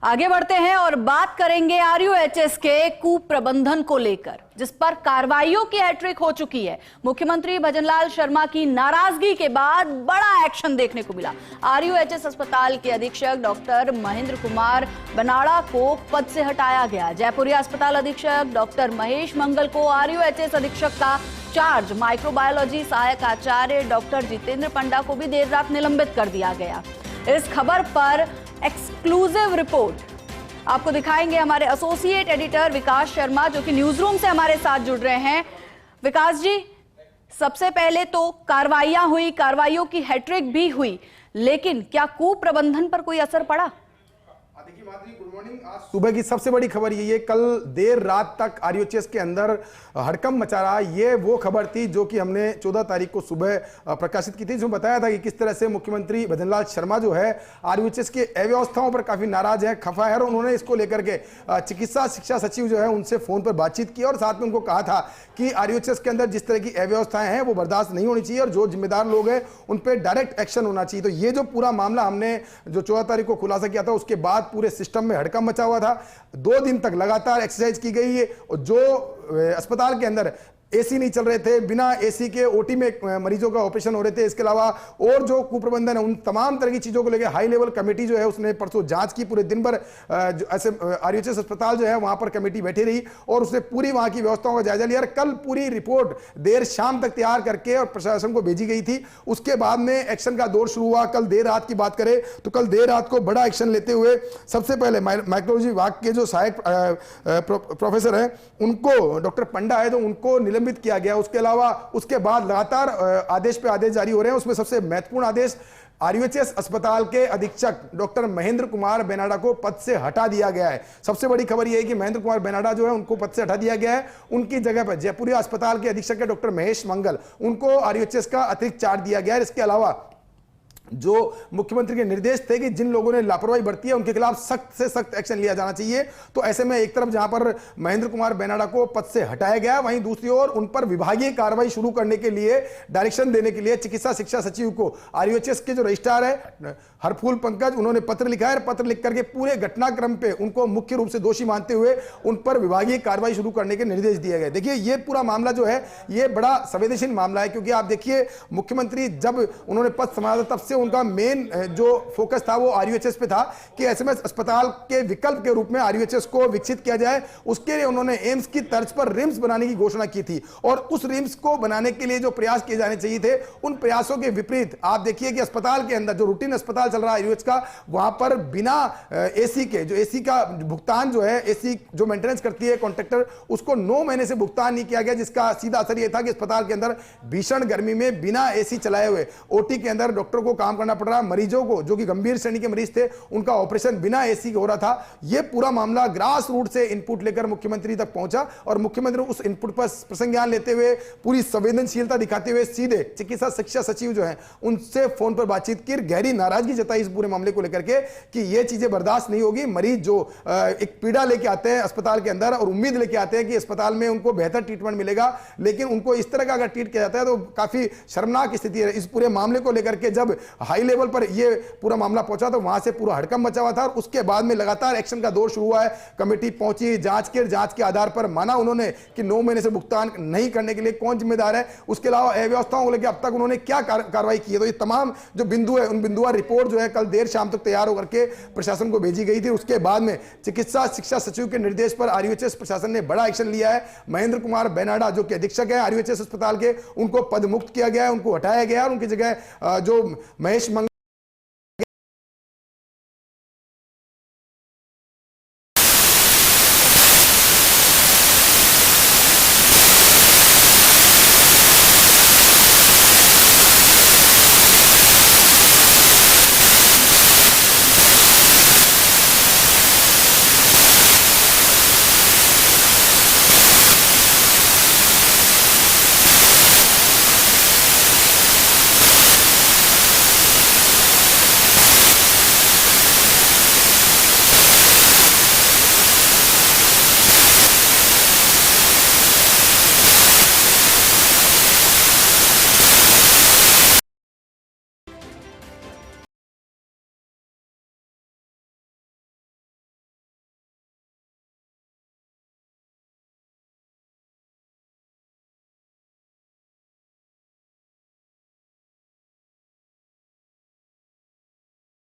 आगे बढ़ते हैं और बात करेंगे आरयूएचएस के कुप्रबंधन को लेकर, जिस पर कार्रवाइयों की हैट्रिक हो चुकी है। मुख्यमंत्री भजनलाल शर्मा की नाराजगी के बाद बड़ा एक्शन देखने को मिला। आरयूएचएस अस्पताल के अधीक्षक डॉक्टर महेंद्र कुमार बनाड़ा को पद से हटाया गया। जयपुरिया अस्पताल अधीक्षक डॉक्टर महेश मंगल को आरयूएचएस अधीक्षक का चार्ज, माइक्रोबायोलॉजी सहायक आचार्य डॉक्टर जितेंद्र पंडा को भी देर रात निलंबित कर दिया गया। इस खबर पर एक्सक्लूसिव रिपोर्ट आपको दिखाएंगे हमारे एसोसिएट एडिटर विकास शर्मा, जो कि न्यूज रूम से हमारे साथ जुड़ रहे हैं। विकास जी, सबसे पहले तो कार्रवाइयां हुई, कार्रवाइयों की हैट्रिक भी हुई, लेकिन क्या कुप्रबंधन पर कोई असर पड़ा? देखिए माधुरी, गुड मॉर्निंग। आज सुबह की सबसे बड़ी खबर यही है, कल देर रात तक आरयूएचएस के अंदर हड़कंप मचा रहा। ये वो खबर थी जो कि हमने 14 तारीख को सुबह प्रकाशित की थी, जिसमें बताया था कि किस तरह से मुख्यमंत्री भजनलाल शर्मा जो है आरयूएचएस के अव्यवस्थाओं पर काफी नाराज है, खफा है, और उन्होंने इसको लेकर के चिकित्सा शिक्षा सचिव जो है उनसे फोन पर बातचीत की और साथ में उनको कहा था कि आरयूएचएस के अंदर जिस तरह की अव्यवस्थाएं हैं वो बर्दाश्त नहीं होनी चाहिए और जो जिम्मेदार लोग हैं उन पर डायरेक्ट एक्शन होना चाहिए। तो ये जो पूरा मामला हमने जो 14 तारीख को खुलासा किया था, उसके बाद पूरे सिस्टम में हड़कंप मचा हुआ था। 2 दिन तक लगातार एक्सरसाइज की गई है और जो अस्पताल के अंदर एसी नहीं चल रहे थे, बिना एसी के ओटी में मरीजों का ऑपरेशन हो रहे थे। इसके अलावा और जो कुप्रबंधन है उन तमाम तरह की चीजों को लेकर हाई लेवल कमेटी जो है उसने परसों जांच की। पूरे दिन भर ऐसे आरयूएचएस अस्पताल जो है वहां पर कमेटी बैठी रही और उसने पूरी वहां की व्यवस्थाओं का जायजा लिया। कल पूरी रिपोर्ट देर शाम तक तैयार करके और प्रशासन को भेजी गई थी। उसके बाद में एक्शन का दौर शुरू हुआ। कल देर रात की बात करें तो कल देर रात को बड़ा एक्शन लेते हुए सबसे पहले माइक्रोलॉजी विभाग के जो सहायक प्रोफेसर हैं उनको, डॉक्टर पंडा है, तो उनको निलंबित किया गया। उसके अलावा उसके बाद लगातार आदेश पे आदेश जारी हो रहे हैं। उसमें सबसे महत्वपूर्ण आदेश आरयूएचएस अस्पताल के अधीक्षक डॉक्टर महेंद्र कुमार बनाड़ा को पद से हटा दिया गया है। सबसे बड़ी खबर यह है कि महेंद्र कुमार बनाड़ा जो है उनको पद से हटा दिया गया है। उनकी जगह पर जयपुरिया अस्पताल के अधीक्षक है डॉक्टर महेश मंगल, उनको आरयूएचएस का अतिरिक्त चार्ज दिया गया है। इसके अलावा जो मुख्यमंत्री के निर्देश थे कि जिन लोगों ने लापरवाही बरती है उनके खिलाफ सख्त से सख्त एक्शन लिया जाना चाहिए, तो ऐसे में एक तरफ जहां पर महेंद्र कुमार बनाड़ा को पद से हटाया गया, वहीं दूसरी ओर उन पर विभागीय कार्रवाई शुरू करने के लिए डायरेक्शन देने के लिए चिकित्सा शिक्षा सचिव को आरयूएचएस के जो रजिस्ट्रार है हरफूल पंकज, उन्होंने पत्र लिखा है। पत्र लिख करके पूरे घटनाक्रम पे उनको मुख्य रूप से दोषी मानते हुए उन पर विभागीय कार्रवाई शुरू करने के निर्देश दिए गए। देखिए, ये पूरा मामला जो है ये बड़ा संवेदनशील मामला है, क्योंकि आप देखिए मुख्यमंत्री जब उन्होंने पद संभाला तब से उनका मेन जो फोकस था वो आरयूएचएस पे था कि एसएमएस अस्पताल के विकल्प के रूप में आरयूएचएस को विकसित किया जाए। उसके लिए उन्होंने एम्स की तर्ज पर रिम्स बनाने की घोषणा की थी और उस रिम्स को बनाने के लिए जो प्रयास किए जाने चाहिए थे उन प्रयासों के विपरीत आप देखिए कि अस्पताल के अंदर जो रूटीन अस्पताल चल रहा है आरयूएचएस का, वहां पर बिना एसी के, जो एसी का भुगतान जो है, एसी जो मेंटेनेंस करती है कॉन्ट्रैक्टर, उसको 9 महीने से भुगतान नहीं किया गया, जिसका सीधा असर यह था कि अस्पताल के अंदर भीषण गर्मी में बिना एसी चलाए हुए ओटी के अंदर डॉक्टर को काम करना पड़ रहा, मरीजों को जो कि गंभीर श्रेणी के मरीज थे उनका ऑपरेशन बिना एसी के हो रहा था। यह पूरा मामला ग्रास रूट से इनपुट लेकर मुख्यमंत्री तक पहुंचा और मुख्यमंत्री उस इनपुट पर प्रसंज्ञान लेते हुए पूरी संवेदनशीलता दिखाते हुए सीधे चिकित्सा शिक्षा सचिव जो है उनसे फोन पर बातचीत की, गहरी नाराजगी जताई इस पूरे मामले को लेकर के कि ये चीजें बर्दाश्त नहीं होगी। मरीज जो एक पीड़ा लेके आते हैं अस्पताल के अंदर और उम्मीद लेके आते हैं कि अस्पताल में उनको बेहतर ट्रीटमेंट मिलेगा, लेकिन उनको इस तरह का अगर ट्रीट किया जाता है तो काफी शर्मनाक स्थिति है। इस पूरे मामले को लेकर के जब हाई लेवल पर ये पूरा मामला पहुंचा तो वहां से पूरा हड़कंप मचा हुआ था और उसके बाद में लगातार एक्शन का दौर शुरू हुआ है। कमेटी पहुंची, जांच के आधार पर माना उन्होंने कि 9 महीने से भुगतान नहीं करने के लिए कौन जिम्मेदार है। उसके अलावा अव्यवस्थाओं को लेकर अब तक उन्होंने क्या कार्रवाई की है, तो ये तमाम जो बिंदु है उन बिंदुओं रिपोर्ट जो है कल देर शाम तक तैयार होकर के प्रशासन को भेजी गई थी। उसके बाद में चिकित्सा शिक्षा सचिव के निर्देश पर आरयूएचएस प्रशासन ने बड़ा एक्शन लिया है। महेंद्र कुमार बनाड़ा जो कि अधीक्षक है आरयूएचएस अस्पताल के, उनको पद मुक्त किया गया है, उनको हटाया गया और उनकी जगह जो महेश